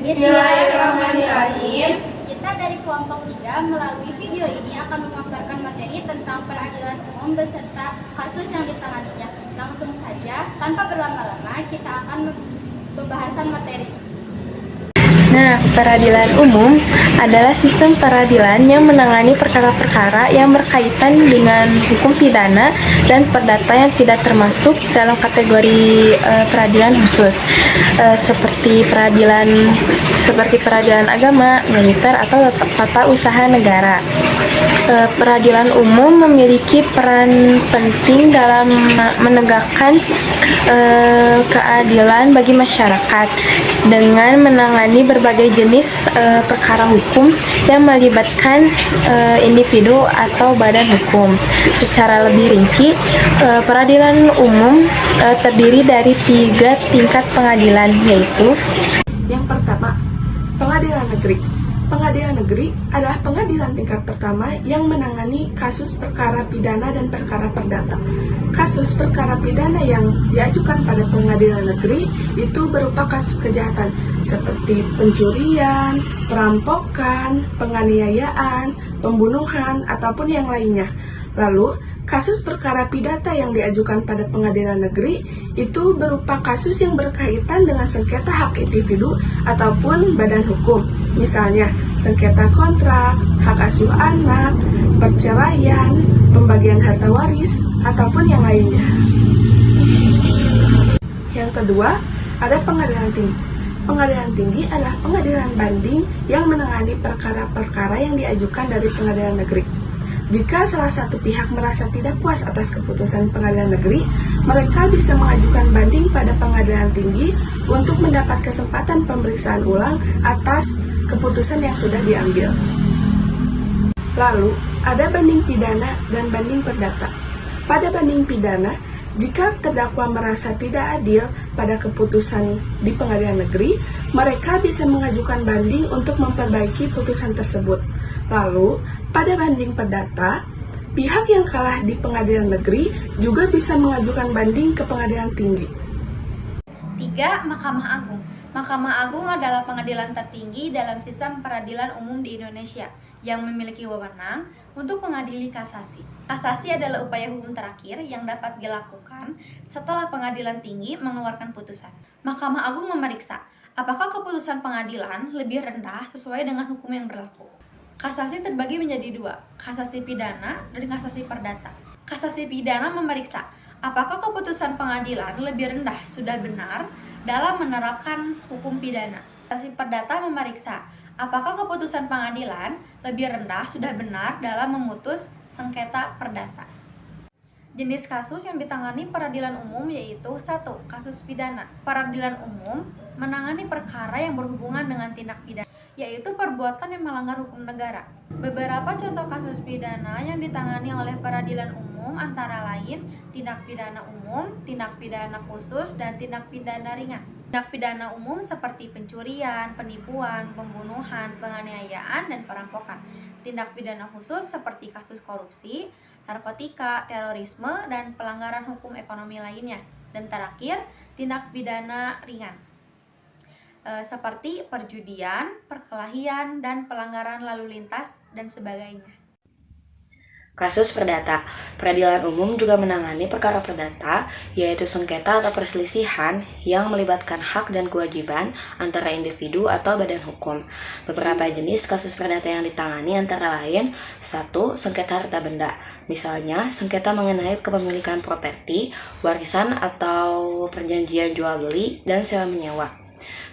Bismillahirrahmanirrahim. Kita dari kelompok 3 melalui video ini akan memaparkan materi tentang peradilan umum beserta kasus yang ditanganinya. Langsung saja, tanpa berlama-lama, kita akan pembahasan materi. Nah, peradilan umum adalah sistem peradilan yang menangani perkara-perkara yang berkaitan dengan hukum pidana dan perdata yang tidak termasuk dalam kategori peradilan khusus, seperti peradilan agama, militer, atau tata usaha negara. Peradilan umum memiliki peran penting dalam menegakkan keadilan bagi masyarakat dengan menangani berbagai jenis perkara hukum yang melibatkan individu atau badan hukum. Secara lebih rinci, peradilan umum terdiri dari 3 tingkat pengadilan, yaitu: yang pertama, pengadilan negeri. Pengadilan negeri adalah pengadilan tingkat pertama yang menangani kasus perkara pidana dan perkara perdata. Kasus perkara pidana yang diajukan pada pengadilan negeri itu berupa kasus kejahatan seperti pencurian, perampokan, penganiayaan, pembunuhan, ataupun yang lainnya. Lalu, kasus perkara pidata yang diajukan pada pengadilan negeri itu berupa kasus yang berkaitan dengan sengketa hak individu ataupun badan hukum. Misalnya, sengketa kontrak, hak asuh anak, perceraian, pembagian harta waris, ataupun yang lainnya. Yang kedua, ada pengadilan tinggi. Pengadilan tinggi adalah pengadilan banding yang menangani perkara-perkara yang diajukan dari pengadilan negeri. Jika salah satu pihak merasa tidak puas atas keputusan pengadilan negeri, mereka bisa mengajukan banding pada pengadilan tinggi untuk mendapat kesempatan pemeriksaan ulang atas keputusan yang sudah diambil. Lalu, ada banding pidana dan banding perdata. Pada banding pidana, jika terdakwa merasa tidak adil pada keputusan di pengadilan negeri, mereka bisa mengajukan banding untuk memperbaiki putusan tersebut. Lalu, pada banding perdata, pihak yang kalah di pengadilan negeri juga bisa mengajukan banding ke pengadilan tinggi. 3. Mahkamah Agung. Mahkamah Agung adalah pengadilan tertinggi dalam sistem peradilan umum di Indonesia yang memiliki wewenang untuk mengadili kasasi. Kasasi adalah upaya hukum terakhir yang dapat dilakukan setelah pengadilan tinggi mengeluarkan putusan. Mahkamah Agung memeriksa apakah keputusan pengadilan lebih rendah sesuai dengan hukum yang berlaku. Kasasi terbagi menjadi 2, kasasi pidana dan kasasi perdata. Kasasi pidana memeriksa apakah keputusan pengadilan lebih rendah sudah benar dalam menerapkan hukum pidana. Kasasi perdata memeriksa apakah keputusan pengadilan lebih rendah sudah benar dalam memutus sengketa perdata. Jenis kasus yang ditangani peradilan umum yaitu 1. Kasus pidana. Peradilan umum menangani perkara yang berhubungan dengan tindak pidana, yaitu perbuatan yang melanggar hukum negara. Beberapa contoh kasus pidana yang ditangani oleh peradilan umum antara lain tindak pidana umum, tindak pidana khusus, dan tindak pidana ringan. Tindak pidana umum seperti pencurian, penipuan, pembunuhan, penganiayaan, dan perampokan. Tindak pidana khusus seperti kasus korupsi, narkotika, terorisme, dan pelanggaran hukum ekonomi lainnya. Dan terakhir, tindak pidana ringan seperti perjudian, perkelahian, dan pelanggaran lalu lintas, dan sebagainya. Kasus perdata. Peradilan umum juga menangani perkara perdata, yaitu sengketa atau perselisihan yang melibatkan hak dan kewajiban antara individu atau badan hukum. Beberapa jenis kasus perdata yang ditangani antara lain: 1. Sengketa harta benda. Misalnya, sengketa mengenai kepemilikan properti, warisan atau perjanjian jual beli dan sewa menyewa.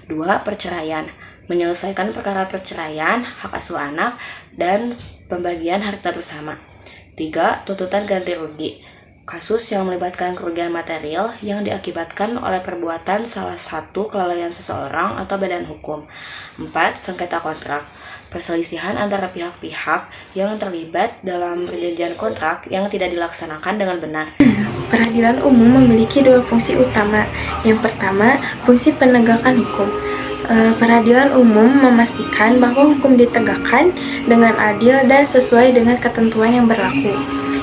2. Perceraian. Menyelesaikan perkara perceraian, hak asuh anak, dan pembagian harta bersama. 3. Tuntutan ganti rugi. Kasus yang melibatkan kerugian material yang diakibatkan oleh perbuatan salah satu kelalaian seseorang atau badan hukum. 4. Sengketa kontrak. Perselisihan antara pihak-pihak yang terlibat dalam perjanjian kontrak yang tidak dilaksanakan dengan benar. Peradilan umum memiliki 2 fungsi utama. Yang pertama, fungsi penegakan hukum. Peradilan umum memastikan bahwa hukum ditegakkan dengan adil dan sesuai dengan ketentuan yang berlaku.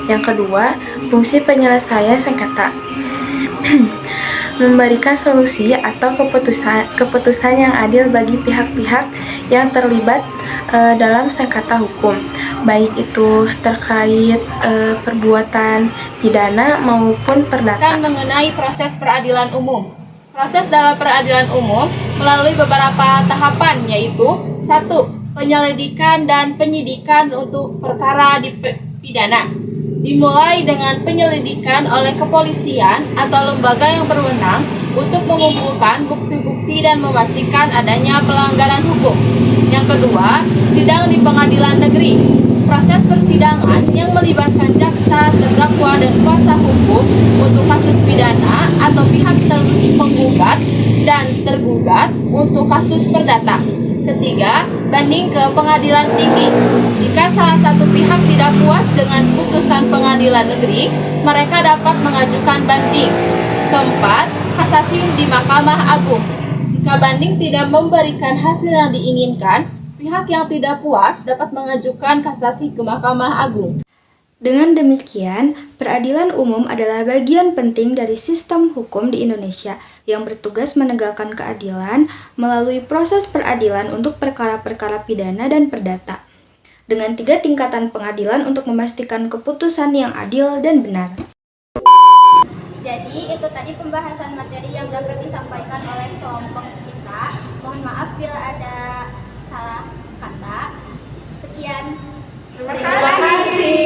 Yang kedua, fungsi penyelesaian sengketa. memberikan solusi atau keputusan yang adil bagi pihak-pihak yang terlibat dalam sengketa hukum, baik itu terkait perbuatan pidana maupun perdata. Mengenai proses peradilan umum. Proses dalam peradilan umum melalui beberapa tahapan, yaitu 1. Penyelidikan dan penyidikan untuk perkara pidana. Dimulai dengan penyelidikan oleh kepolisian atau lembaga yang berwenang untuk mengumpulkan bukti-bukti dan memastikan adanya pelanggaran hukum. Yang kedua, sidang di pengadilan negeri. Proses persidangan yang melibatkan jaksa, terdakwa, dan kuasa hukum untuk kasus pidana atau pihak penggugat dan tergugat untuk kasus perdata. Ketiga, banding ke pengadilan tinggi. Jika salah satu pihak tidak puas dengan putusan pengadilan negeri, mereka dapat mengajukan banding. Keempat, kasasi di Mahkamah Agung. Jika banding tidak memberikan hasil yang diinginkan, pihak yang tidak puas dapat mengajukan kasasi ke Mahkamah Agung. Dengan demikian, peradilan umum adalah bagian penting dari sistem hukum di Indonesia yang bertugas menegakkan keadilan melalui proses peradilan untuk perkara-perkara pidana dan perdata, dengan 3 tingkatan pengadilan untuk memastikan keputusan yang adil dan benar. Jadi itu tadi pembahasan materi yang dapat disampaikan oleh kelompok kita. Mohon maaf bila ada salah kata. Sekian. Terima kasih.